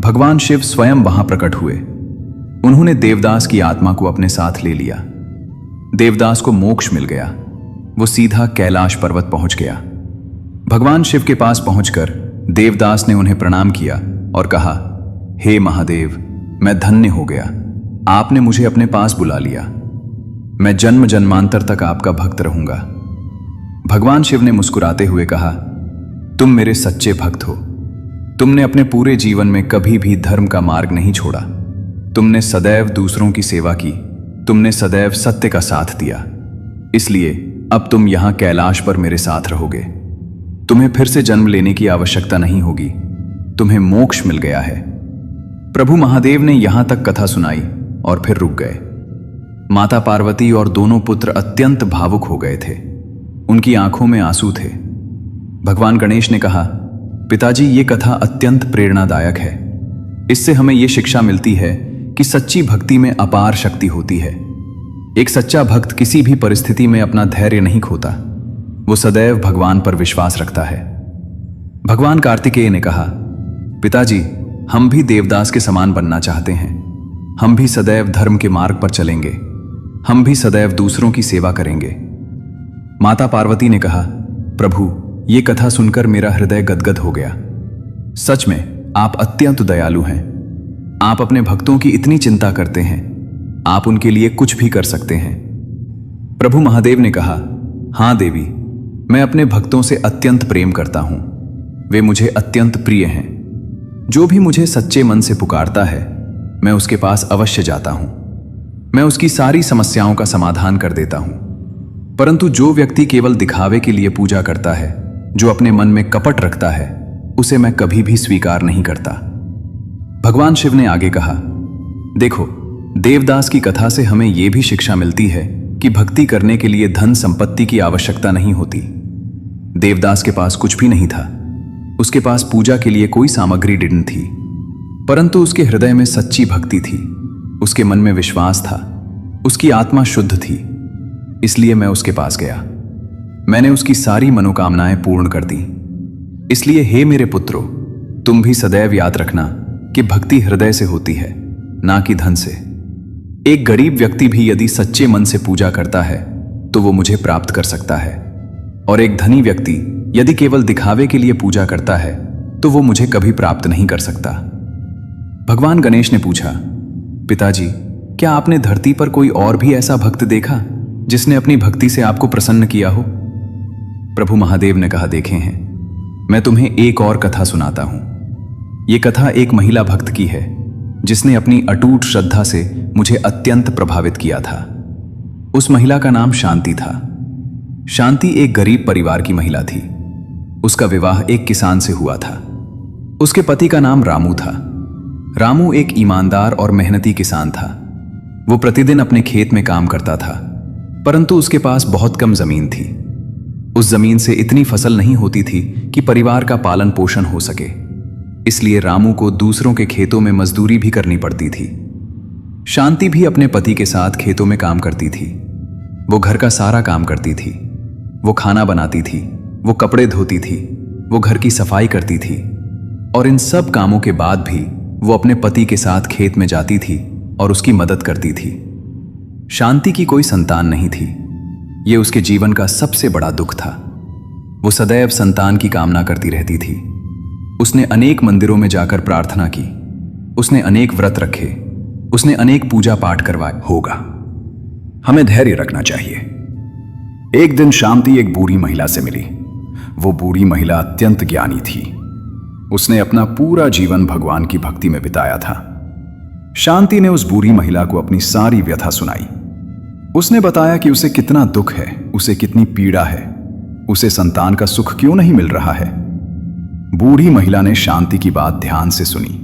भगवान शिव स्वयं वहां प्रकट हुए। उन्होंने देवदास की आत्मा को अपने साथ ले लिया। देवदास को मोक्ष मिल गया। वो सीधा कैलाश पर्वत पहुंच गया। भगवान शिव के पास पहुंचकर देवदास ने उन्हें प्रणाम किया और कहा, हे महादेव, मैं धन्य हो गया। आपने मुझे अपने पास बुला लिया। मैं जन्म जन्मांतर तक आपका भक्त रहूंगा। भगवान शिव ने मुस्कुराते हुए कहा, तुम मेरे सच्चे भक्त हो। तुमने अपने पूरे जीवन में कभी भी धर्म का मार्ग नहीं छोड़ा। तुमने सदैव दूसरों की सेवा की। तुमने सदैव सत्य का साथ दिया। इसलिए अब तुम यहां कैलाश पर मेरे साथ रहोगे। तुम्हें फिर से जन्म लेने की आवश्यकता नहीं होगी। तुम्हें मोक्ष मिल गया है। प्रभु महादेव ने यहां तक कथा सुनाई और फिर रुक गए। माता पार्वती और दोनों पुत्र अत्यंत भावुक हो गए थे। उनकी आंखों में आंसू थे। भगवान गणेश ने कहा, पिताजी, ये कथा अत्यंत प्रेरणादायक है। इससे हमें यह शिक्षा मिलती है कि सच्ची भक्ति में अपार शक्ति होती है। एक सच्चा भक्त किसी भी परिस्थिति में अपना धैर्य नहीं खोता। वो सदैव भगवान पर विश्वास रखता है। भगवान कार्तिकेय ने कहा, पिताजी, हम भी देवदास के समान बनना चाहते हैं। हम भी सदैव धर्म के मार्ग पर चलेंगे। हम भी सदैव दूसरों की सेवा करेंगे। माता पार्वती ने कहा, प्रभु, ये कथा सुनकर मेरा हृदय गदगद हो गया। सच में आप अत्यंत दयालु हैं। आप अपने भक्तों की इतनी चिंता करते हैं। आप उनके लिए कुछ भी कर सकते हैं। प्रभु महादेव ने कहा, हां देवी, मैं अपने भक्तों से अत्यंत प्रेम करता हूं। वे मुझे अत्यंत प्रिय हैं। जो भी मुझे सच्चे मन से पुकारता है, मैं उसके पास अवश्य जाता हूं। मैं उसकी सारी समस्याओं का समाधान कर देता हूं। परंतु जो व्यक्ति केवल दिखावे के लिए पूजा करता है, जो अपने मन में कपट रखता है, उसे मैं कभी भी स्वीकार नहीं करता। भगवान शिव ने आगे कहा, देखो, देवदास की कथा से हमें यह भी शिक्षा मिलती है कि भक्ति करने के लिए धन संपत्ति की आवश्यकता नहीं होती। देवदास के पास कुछ भी नहीं था। उसके पास पूजा के लिए कोई सामग्री नहीं थी, परंतु उसके हृदय में सच्ची भक्ति थी। उसके मन में विश्वास था। उसकी आत्मा शुद्ध थी। इसलिए मैं उसके पास गया। मैंने उसकी सारी मनोकामनाएं पूर्ण कर दी। इसलिए हे मेरे पुत्रों, तुम भी सदैव याद रखना कि भक्ति हृदय से होती है, ना कि धन से। एक गरीब व्यक्ति भी यदि सच्चे मन से पूजा करता है तो वो मुझे प्राप्त कर सकता है, और एक धनी व्यक्ति यदि केवल दिखावे के लिए पूजा करता है तो वो मुझे कभी प्राप्त नहीं कर सकता। भगवान गणेश ने पूछा, पिताजी, क्या आपने धरती पर कोई और भी ऐसा भक्त देखा जिसने अपनी भक्ति से आपको प्रसन्न किया हो? प्रभु महादेव ने कहा, देखे हैं। मैं तुम्हें एक और कथा सुनाता हूं। यह कथा एक महिला भक्त की है जिसने अपनी अटूट श्रद्धा से मुझे अत्यंत प्रभावित किया था। उस महिला का नाम शांति था। शांति एक गरीब परिवार की महिला थी। उसका विवाह एक किसान से हुआ था। उसके पति का नाम रामू था। रामू एक ईमानदार और मेहनती किसान था। वो प्रतिदिन अपने खेत में काम करता था, परंतु उसके पास बहुत कम जमीन थी। उस जमीन से इतनी फसल नहीं होती थी कि परिवार का पालन पोषण हो सके। इसलिए रामू को दूसरों के खेतों में मजदूरी भी करनी पड़ती थी। शांति भी अपने पति के साथ खेतों में काम करती थी। वो घर का सारा काम करती थी। वो खाना बनाती थी, वो कपड़े धोती थी, वो घर की सफाई करती थी, और इन सब कामों के बाद भी वो अपने पति के साथ खेत में जाती थी और उसकी मदद करती थी। शांति की कोई संतान नहीं थी। ये उसके जीवन का सबसे बड़ा दुख था। वो सदैव संतान की कामना करती रहती थी। उसने अनेक मंदिरों में जाकर प्रार्थना की, उसने अनेक व्रत रखे, उसने अनेक पूजा पाठ करवाए। होगा, हमें धैर्य रखना चाहिए। एक दिन शांति एक बूढ़ी महिला से मिली। वो बूढ़ी महिला अत्यंत ज्ञानी थी। उसने अपना पूरा जीवन भगवान की भक्ति में बिताया था। शांति ने उस बूढ़ी महिला को अपनी सारी व्यथा सुनाई। उसने बताया कि उसे कितना दुख है, उसे कितनी पीड़ा है, उसे संतान का सुख क्यों नहीं मिल रहा है। बूढ़ी महिला ने शांति की बात ध्यान से सुनी।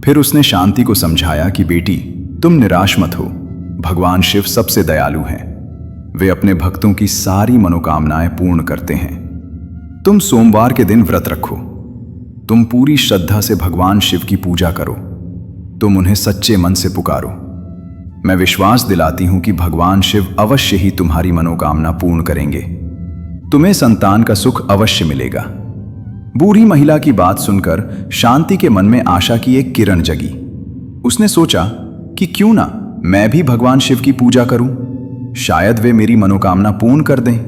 फिर उसने शांति को समझाया कि बेटी, तुम निराश मत हो। भगवान शिव सबसे दयालु हैं। वे अपने भक्तों की सारी मनोकामनाएं पूर्ण करते हैं। तुम सोमवार के दिन व्रत रखो। तुम पूरी श्रद्धा से भगवान शिव की पूजा करो। तुम उन्हें सच्चे मन से पुकारो। मैं विश्वास दिलाती हूं कि भगवान शिव अवश्य ही तुम्हारी मनोकामना पूर्ण करेंगे। तुम्हें संतान का सुख अवश्य मिलेगा। बूढ़ी महिला की बात सुनकर शांति के मन में आशा की एक किरण जगी। उसने सोचा कि क्यों ना मैं भी भगवान शिव की पूजा करूं, शायद वे मेरी मनोकामना पूर्ण कर दें।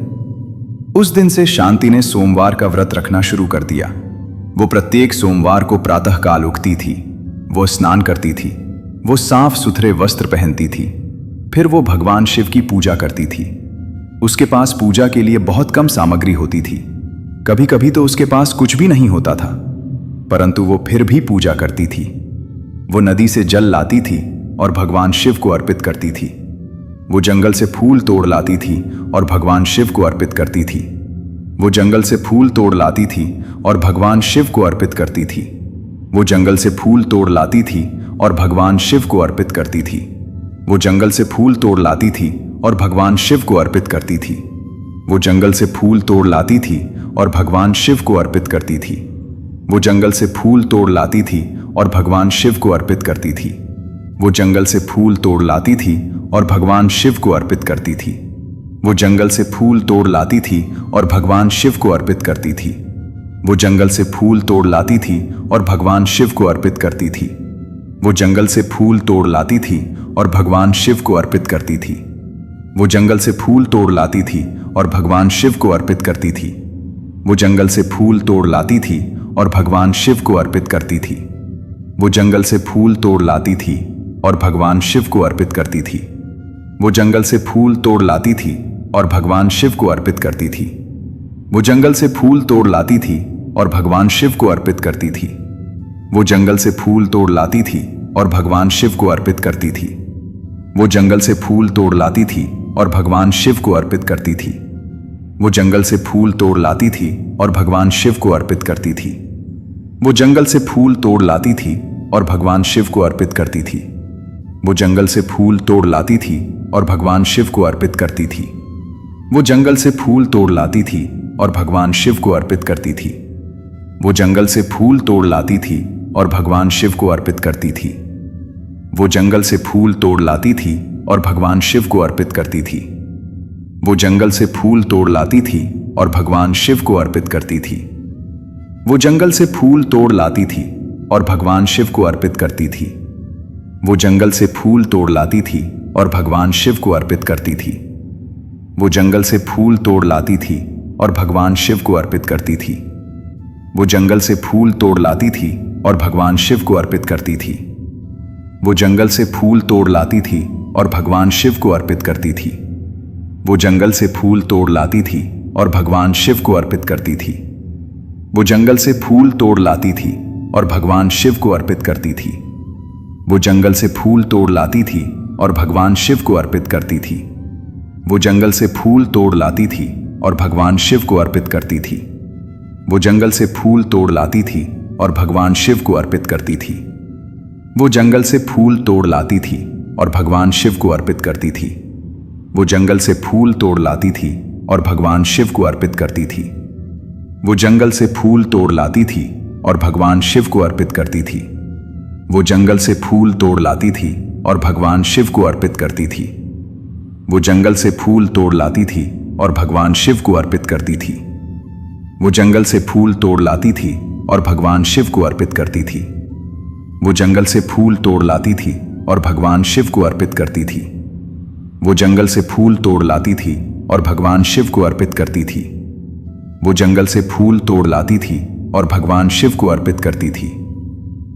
उस दिन से शांति ने सोमवार का व्रत रखना शुरू कर दिया। वो प्रत्येक सोमवार को प्रातःकाल उठती थी। वो स्नान करती थी। वो साफ सुथरे वस्त्र पहनती थी। फिर वो भगवान शिव की पूजा करती थी। उसके पास पूजा के लिए बहुत कम सामग्री होती थी। कभी कभी तो उसके पास कुछ भी नहीं होता था, परंतु वो फिर भी पूजा करती थी। वो नदी से जल लाती थी और भगवान शिव को अर्पित करती थी। वो जंगल से फूल तोड़ लाती थी और भगवान शिव को अर्पित करती थी। वो जंगल से फूल तोड़ लाती थी और भगवान शिव को अर्पित करती थी। वो जंगल से फूल तोड़ लाती थी और भगवान शिव को अर्पित करती थी। वो जंगल से फूल तोड़ लाती थी और भगवान शिव को अर्पित करती थी। वो जंगल से फूल तोड़ लाती थी और भगवान शिव को अर्पित करती थी। वो जंगल से फूल तोड़ लाती थी और भगवान शिव को अर्पित करती थी। वो जंगल से फूल तोड़ लाती थी और भगवान शिव को अर्पित करती थी। वो जंगल से फूल तोड़ लाती थी और भगवान शिव को अर्पित करती थी। वो जंगल से फूल तोड़ लाती थी और भगवान शिव को अर्पित करती थी। वो जंगल से फूल तोड़ लाती थी और भगवान शिव को अर्पित करती थी। वो जंगल से फूल तोड़ लाती थी और भगवान शिव को अर्पित करती थी। वो जंगल से फूल तोड़ लाती थी और भगवान शिव को अर्पित करती थी। वो जंगल से फूल तोड़ लाती थी और भगवान शिव को अर्पित करती थी। वो जंगल से फूल तोड़ लाती थी और भगवान शिव को अर्पित करती थी। वो जंगल से फूल तोड़ लाती थी और भगवान शिव को अर्पित करती थी। वो जंगल से फूल तोड़ लाती थी और भगवान शिव को अर्पित करती थी। वो जंगल से फूल तोड़ लाती थी और भगवान शिव को अर्पित करती थी। वो जंगल से फूल तोड़ लाती थी और भगवान शिव को अर्पित करती थी। वो जंगल से फूल तोड़ लाती थी और भगवान शिव को अर्पित करती थी। वो जंगल से फूल तोड़ लाती थी और भगवान शिव को अर्पित करती थी। वो जंगल से फूल तोड़ लाती थी और भगवान शिव को अर्पित करती थी। वो जंगल से फूल तोड़ लाती थी और भगवान शिव को अर्पित करती थी। वो जंगल से फूल तोड़ लाती थी और भगवान शिव को अर्पित करती थी। वो जंगल से फूल तोड़ लाती थी और भगवान शिव को अर्पित करती थी। वो जंगल से फूल तोड़ लाती थी और भगवान शिव को अर्पित करती थी। वो जंगल से फूल तोड़ लाती थी और भगवान शिव को अर्पित करती थी। वो जंगल से फूल तोड़ लाती थी और भगवान शिव को अर्पित करती थी। वो जंगल से फूल तोड़ लाती थी और भगवान शिव को अर्पित करती थी। वो जंगल से फूल तोड़ लाती थी और भगवान शिव को अर्पित करती थी। वो जंगल से फूल तोड़ लाती थी और भगवान शिव को अर्पित करती थी। वो जंगल से फूल तोड़ लाती थी और भगवान शिव को अर्पित करती थी। वो जंगल से फूल तोड़ लाती थी और भगवान शिव को अर्पित करती थी। वो जंगल से फूल तोड़ लाती थी और भगवान शिव को अर्पित करती थी। वो जंगल से फूल तोड़ लाती थी और भगवान शिव को अर्पित करती थी। वो जंगल से फूल तोड़ लाती थी और भगवान शिव को अर्पित करती थी। वो जंगल से फूल तोड़ लाती थी और भगवान शिव को अर्पित करती थी। वो जंगल से फूल तोड़ लाती थी और भगवान शिव को अर्पित करती थी। वो जंगल से फूल तोड़ लाती थी और भगवान शिव को अर्पित करती थी। वो जंगल से फूल तोड़ लाती थी और भगवान शिव को अर्पित करती थी। वो जंगल से फूल तोड़ लाती थी और भगवान शिव को अर्पित करती थी। वो जंगल से फूल तोड़ लाती थी और भगवान शिव को अर्पित करती थी। वो जंगल से फूल तोड़ लाती थी और भगवान शिव को अर्पित करती थी। वो जंगल से फूल तोड़ लाती थी और भगवान शिव को अर्पित करती थी।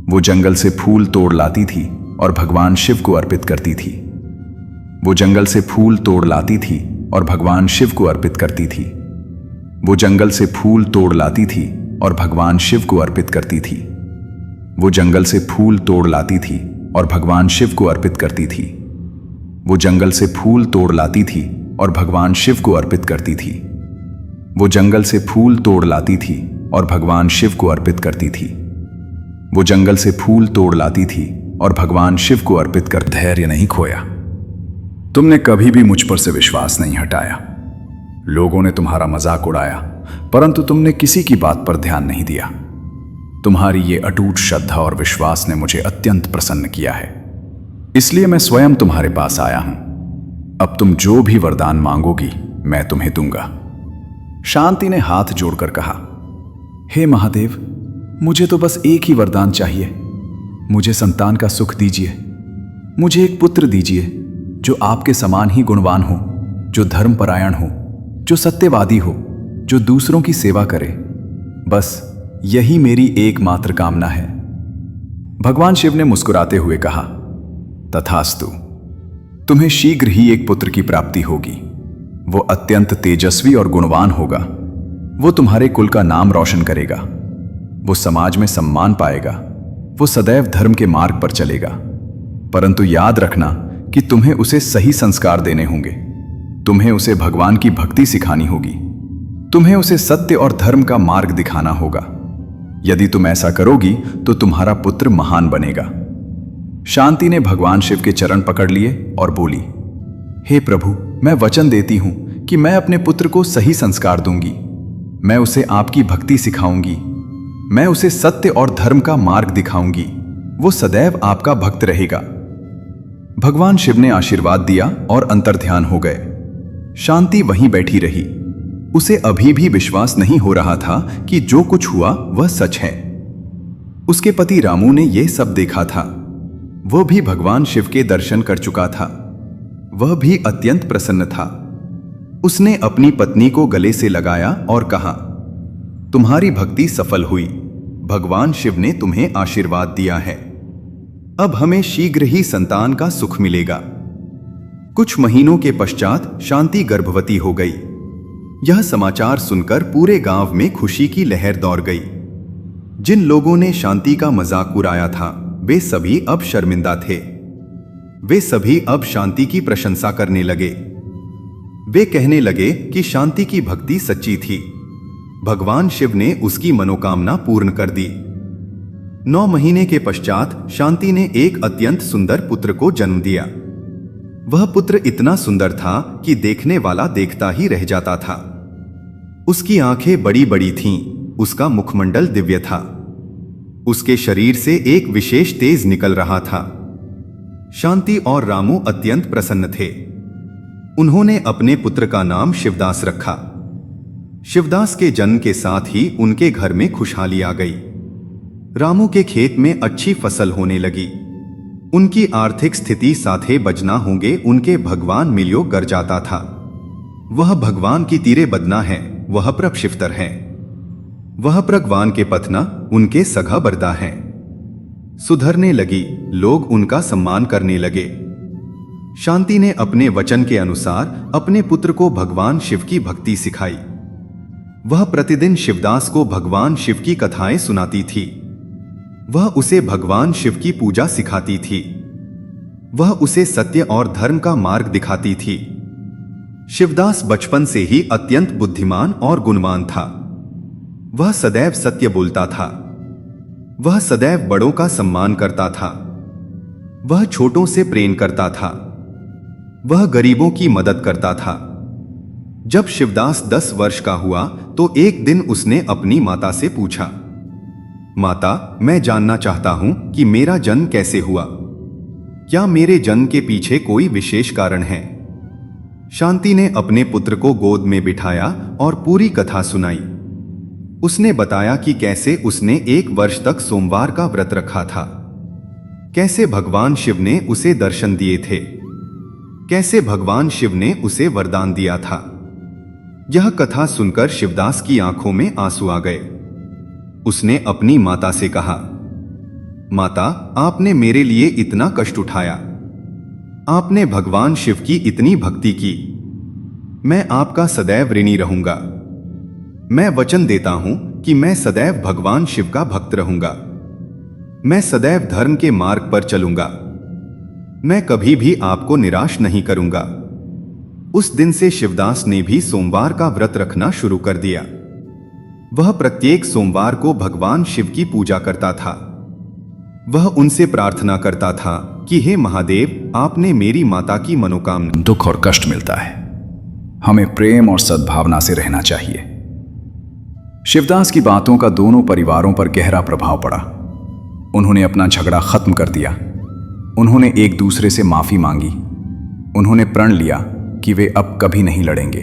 वो जंगल से फूल तोड़ लाती थी और भगवान शिव को अर्पित करती थी। वो जंगल से फूल तोड़ लाती थी और भगवान शिव को अर्पित करती थी। वो जंगल से फूल तोड़ लाती थी और भगवान शिव को अर्पित करती थी। वो जंगल से फूल तोड़ लाती थी और भगवान शिव को अर्पित करती थी। वो जंगल से फूल तोड़ लाती थी और भगवान शिव को अर्पित करती थी। वो जंगल से फूल तोड़ लाती थी और भगवान शिव को अर्पित करती थी। वो जंगल से फूल तोड़ लाती थी और भगवान शिव को अर्पित कर धैर्य नहीं खोया। तुमने कभी भी मुझ पर से विश्वास नहीं हटाया। लोगों ने तुम्हारा मजाक उड़ाया, परंतु तुमने किसी की बात पर ध्यान नहीं दिया। तुम्हारी ये अटूट श्रद्धा और विश्वास ने मुझे अत्यंत प्रसन्न किया है, इसलिए मैं स्वयं तुम्हारे पास आया हूं। अब तुम जो भी वरदान मांगोगी मैं तुम्हें दूंगा। शांति ने हाथ जोड़कर कहा, हे महादेव, मुझे तो बस एक ही वरदान चाहिए। मुझे संतान का सुख दीजिए। मुझे एक पुत्र दीजिए जो आपके समान ही गुणवान हो, जो धर्मपरायण हो, जो सत्यवादी हो, जो दूसरों की सेवा करे। बस यही मेरी एकमात्र कामना है। भगवान शिव ने मुस्कुराते हुए कहा, तथास्तु। तुम्हें शीघ्र ही एक पुत्र की प्राप्ति होगी। वो अत्यंत तेजस्वी और गुणवान होगा। वो तुम्हारे कुल का नाम रोशन करेगा। वो समाज में सम्मान पाएगा। वो सदैव धर्म के मार्ग पर चलेगा। परंतु याद रखना कि तुम्हें उसे सही संस्कार देने होंगे। तुम्हें उसे भगवान की भक्ति सिखानी होगी। तुम्हें उसे सत्य और धर्म का मार्ग दिखाना होगा। यदि तुम ऐसा करोगी तो तुम्हारा पुत्र महान बनेगा। शांति ने भगवान शिव के चरण पकड़ लिए और बोली, हे प्रभु, मैं वचन देती हूं कि मैं अपने पुत्र को सही संस्कार दूंगी। मैं उसे आपकी भक्ति सिखाऊंगी। मैं उसे सत्य और धर्म का मार्ग दिखाऊंगी। वो सदैव आपका भक्त रहेगा। भगवान शिव ने आशीर्वाद दिया और अंतर्ध्यान हो गए। शांति वहीं बैठी रही। उसे अभी भी विश्वास नहीं हो रहा था कि जो कुछ हुआ वह सच है। उसके पति रामू ने यह सब देखा था। वह भी भगवान शिव के दर्शन कर चुका था। वह भी अत्यंत प्रसन्न था। उसने अपनी पत्नी को गले से लगाया और कहा, तुम्हारी भक्ति सफल हुई। भगवान शिव ने तुम्हें आशीर्वाद दिया है। अब हमें शीघ्र ही संतान का सुख मिलेगा। कुछ महीनों के पश्चात शांति गर्भवती हो गई। यह समाचार सुनकर पूरे गांव में खुशी की लहर दौड़ गई। जिन लोगों ने शांति का मजाक उड़ाया था वे सभी अब शर्मिंदा थे। वे सभी अब शांति की प्रशंसा करने लगे। वे कहने लगे कि शांति की भक्ति सच्ची थी। भगवान शिव ने उसकी मनोकामना पूर्ण कर दी। 9 महीने के पश्चात शांति ने एक अत्यंत सुंदर पुत्र को जन्म दिया। वह पुत्र इतना सुंदर था कि देखने वाला देखता ही रह जाता था। उसकी आंखें बड़ी बड़ी थीं, उसका मुखमंडल दिव्य था। उसके शरीर से एक विशेष तेज निकल रहा था। शांति और रामू अत्यंत प्रसन्न थे। उन्होंने अपने पुत्र का नाम शिवदास रखा। शिवदास के जन्म के साथ ही उनके घर में खुशहाली आ गई। रामू के खेत में अच्छी फसल होने लगी। उनकी आर्थिक स्थिति साथे बजना होंगे उनके भगवान मिलियो गर जाता था। वह भगवान की तीरे बदना है, वह प्रभ शिफ्तर है। वह प्रगवान के पथना उनके सगा बरदा है। सुधरने लगी, लोग उनका सम्मान करने लगे। शांति ने अपने वचन के अनुसार अपने पुत्र को भगवान शिव की भक्ति सिखाई। वह प्रतिदिन शिवदास को भगवान शिव की कथाएं सुनाती थी। वह उसे भगवान शिव की पूजा सिखाती थी। वह उसे सत्य और धर्म का मार्ग दिखाती थी। शिवदास बचपन से ही अत्यंत बुद्धिमान और गुणवान था। वह सदैव सत्य बोलता था। वह सदैव बड़ों का सम्मान करता था। वह छोटों से प्रेम करता था। वह गरीबों की मदद करता था। जब शिवदास 10 वर्ष का हुआ तो एक दिन उसने अपनी माता से पूछा, माता, मैं जानना चाहता हूं कि मेरा जन्म कैसे हुआ। क्या मेरे जन्म के पीछे कोई विशेष कारण है? शांति ने अपने पुत्र को गोद में बिठाया और पूरी कथा सुनाई। उसने बताया कि कैसे उसने 1 वर्ष तक सोमवार का व्रत रखा था, कैसे भगवान शिव ने उसे दर्शन दिए थे, कैसे भगवान शिव ने उसे वरदान दिया था। यह कथा सुनकर शिवदास की आंखों में आंसू आ गए। उसने अपनी माता से कहा, माता, आपने मेरे लिए इतना कष्ट उठाया, आपने भगवान शिव की इतनी भक्ति की, मैं आपका सदैव ऋणी रहूंगा। मैं वचन देता हूं कि मैं सदैव भगवान शिव का भक्त रहूंगा। मैं सदैव धर्म के मार्ग पर चलूंगा। मैं कभी भी आपको निराश नहीं करूंगा। उस दिन से शिवदास ने भी सोमवार का व्रत रखना शुरू कर दिया। वह प्रत्येक सोमवार को भगवान शिव की पूजा करता था। वह उनसे प्रार्थना करता था कि हे महादेव, आपने मेरी माता की मनोकामना। दुख और कष्ट मिलता है, हमें प्रेम और सद्भावना से रहना चाहिए। शिवदास की बातों का दोनों परिवारों पर गहरा प्रभाव पड़ा। उन्होंने अपना झगड़ा खत्म कर दिया। उन्होंने एक दूसरे से माफी मांगी। उन्होंने प्रण लिया कि वे अब कभी नहीं लड़ेंगे।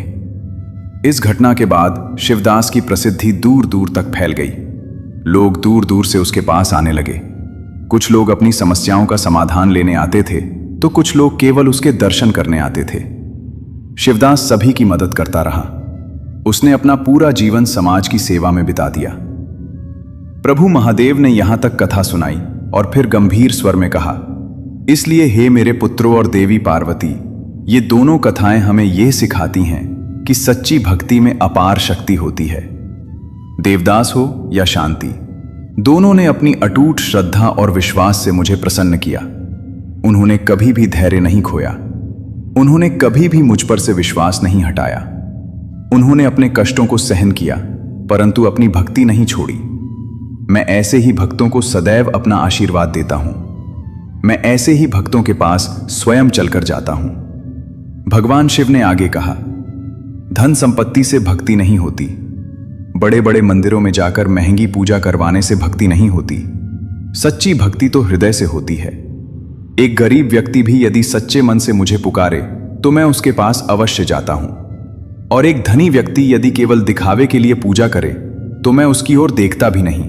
इस घटना के बाद शिवदास की प्रसिद्धि दूर दूर तक फैल गई। लोग दूर दूर से उसके पास आने लगे। कुछ लोग अपनी समस्याओं का समाधान लेने आते थे, तो कुछ लोग केवल उसके दर्शन करने आते थे। शिवदास सभी की मदद करता रहा। उसने अपना पूरा जीवन समाज की सेवा में बिता दिया। प्रभु महादेव ने यहां तक कथा सुनाई और फिर गंभीर स्वर में कहा, इसलिए हे मेरे पुत्रों और देवी पार्वती, ये दोनों कथाएं हमें यह सिखाती हैं कि सच्ची भक्ति में अपार शक्ति होती है। देवदास हो या शांति, दोनों ने अपनी अटूट श्रद्धा और विश्वास से मुझे प्रसन्न किया। उन्होंने कभी भी धैर्य नहीं खोया। उन्होंने कभी भी मुझ पर से विश्वास नहीं हटाया। उन्होंने अपने कष्टों को सहन किया, परंतु अपनी भक्ति नहीं छोड़ी। मैं ऐसे ही भक्तों को सदैव अपना आशीर्वाद देता हूं। मैं ऐसे ही भक्तों के पास स्वयं चलकर जाता हूं। भगवान शिव ने आगे कहा, धन संपत्ति से भक्ति नहीं होती। बड़े बड़े मंदिरों में जाकर महंगी पूजा करवाने से भक्ति नहीं होती। सच्ची भक्ति तो हृदय से होती है। एक गरीब व्यक्ति भी यदि सच्चे मन से मुझे पुकारे तो मैं उसके पास अवश्य जाता हूं, और एक धनी व्यक्ति यदि केवल दिखावे के लिए पूजा करे तो मैं उसकी ओर देखता भी नहीं।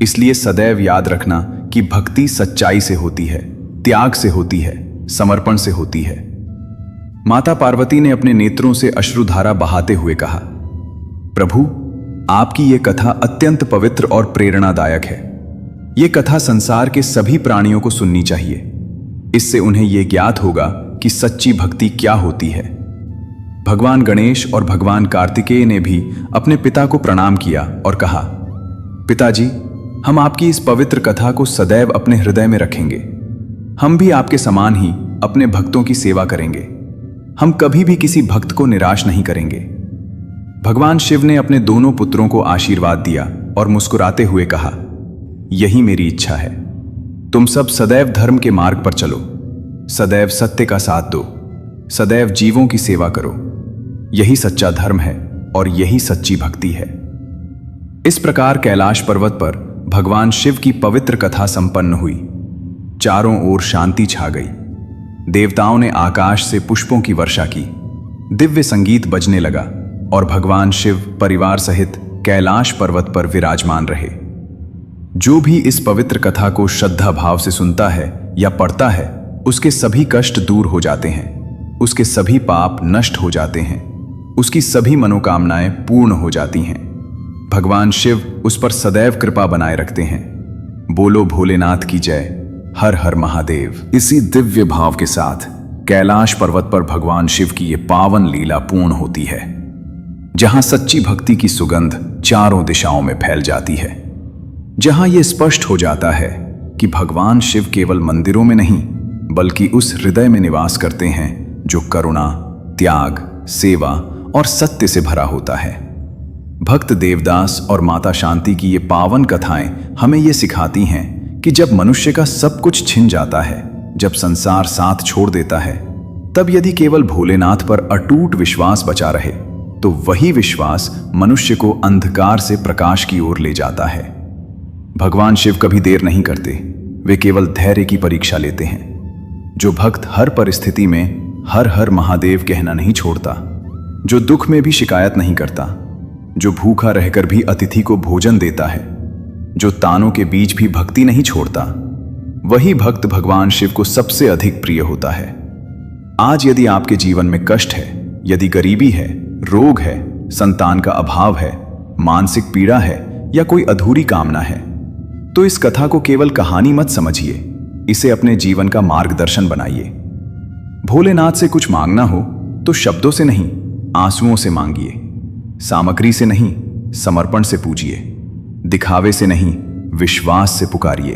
इसलिए सदैव याद रखना कि भक्ति सच्चाई से होती है, त्याग से होती है, समर्पण से होती है। माता पार्वती ने अपने नेत्रों से अश्रुधारा बहाते हुए कहा, प्रभु, आपकी ये कथा अत्यंत पवित्र और प्रेरणादायक है। ये कथा संसार के सभी प्राणियों को सुननी चाहिए। इससे उन्हें यह ज्ञात होगा कि सच्ची भक्ति क्या होती है। भगवान गणेश और भगवान कार्तिकेय ने भी अपने पिता को प्रणाम किया और कहा, पिताजी, हम आपकी इस पवित्र कथा को सदैव अपने हृदय में रखेंगे। हम भी आपके समान ही अपने भक्तों की सेवा करेंगे। हम कभी भी किसी भक्त को निराश नहीं करेंगे। भगवान शिव ने अपने दोनों पुत्रों को आशीर्वाद दिया और मुस्कुराते हुए कहा, यही मेरी इच्छा है। तुम सब सदैव धर्म के मार्ग पर चलो, सदैव सत्य का साथ दो, सदैव जीवों की सेवा करो। यही सच्चा धर्म है और यही सच्ची भक्ति है। इस प्रकार कैलाश पर्वत पर भगवान शिव की पवित्र कथा संपन्न हुई। चारों ओर शांति छा गई। देवताओं ने आकाश से पुष्पों की वर्षा की। दिव्य संगीत बजने लगा और भगवान शिव परिवार सहित कैलाश पर्वत पर विराजमान रहे। जो भी इस पवित्र कथा को श्रद्धा भाव से सुनता है या पढ़ता है, उसके सभी कष्ट दूर हो जाते हैं, उसके सभी पाप नष्ट हो जाते हैं, उसकी सभी मनोकामनाएं पूर्ण हो जाती हैं। भगवान शिव उस पर सदैव कृपा बनाए रखते हैं। बोलो भोलेनाथ की जय, हर हर महादेव। इसी दिव्य भाव के साथ कैलाश पर्वत पर भगवान शिव की ये पावन लीला पूर्ण होती है, जहां सच्ची भक्ति की सुगंध चारों दिशाओं में फैल जाती है, जहां यह स्पष्ट हो जाता है कि भगवान शिव केवल मंदिरों में नहीं बल्कि उस हृदय में निवास करते हैं जो करुणा, त्याग, सेवा और सत्य से भरा होता है। भक्त देवदास और माता शांति की ये पावन कथाएं हमें ये सिखाती हैं कि जब मनुष्य का सब कुछ छिन जाता है, जब संसार साथ छोड़ देता है, तब यदि केवल भोलेनाथ पर अटूट विश्वास बचा रहे तो वही विश्वास मनुष्य को अंधकार से प्रकाश की ओर ले जाता है। भगवान शिव कभी देर नहीं करते, वे केवल धैर्य की परीक्षा लेते हैं। जो भक्त हर परिस्थिति में हर हर महादेव कहना नहीं छोड़ता, जो दुख में भी शिकायत नहीं करता, जो भूखा रहकर भी अतिथि को भोजन देता है, जो तानों के बीच भी भक्ति नहीं छोड़ता, वही भक्त भगवान शिव को सबसे अधिक प्रिय होता है। आज यदि आपके जीवन में कष्ट है, यदि गरीबी है, रोग है, संतान का अभाव है, मानसिक पीड़ा है या कोई अधूरी कामना है, तो इस कथा को केवल कहानी मत समझिए, इसे अपने जीवन का मार्गदर्शन बनाइए। भोलेनाथ से कुछ मांगना हो तो शब्दों से नहीं, आंसुओं से मांगिए। सामग्री से नहीं, समर्पण से पूजिए। दिखावे से नहीं, विश्वास से पुकारिए।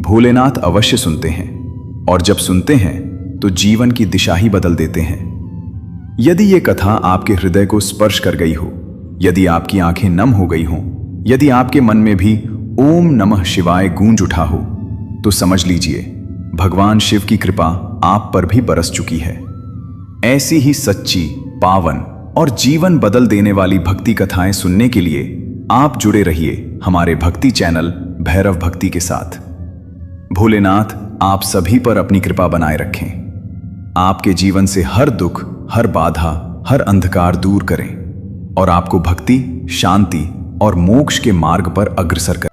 भोलेनाथ अवश्य सुनते हैं, और जब सुनते हैं तो जीवन की दिशा ही बदल देते हैं। यदि ये कथा आपके हृदय को स्पर्श कर गई हो, यदि आपकी आंखें नम हो गई हों, यदि आपके मन में भी ओम नमः शिवाय गूंज उठा हो, तो समझ लीजिए भगवान शिव की कृपा आप पर भी बरस चुकी है। ऐसी ही सच्ची, पावन और जीवन बदल देने वाली भक्ति कथाएं सुनने के लिए आप जुड़े रहिए हमारे भक्ति चैनल भैरव भक्ति के साथ। भोलेनाथ आप सभी पर अपनी कृपा बनाए रखें, आपके जीवन से हर दुख, हर बाधा, हर अंधकार दूर करें और आपको भक्ति, शांति और मोक्ष के मार्ग पर अग्रसर करें।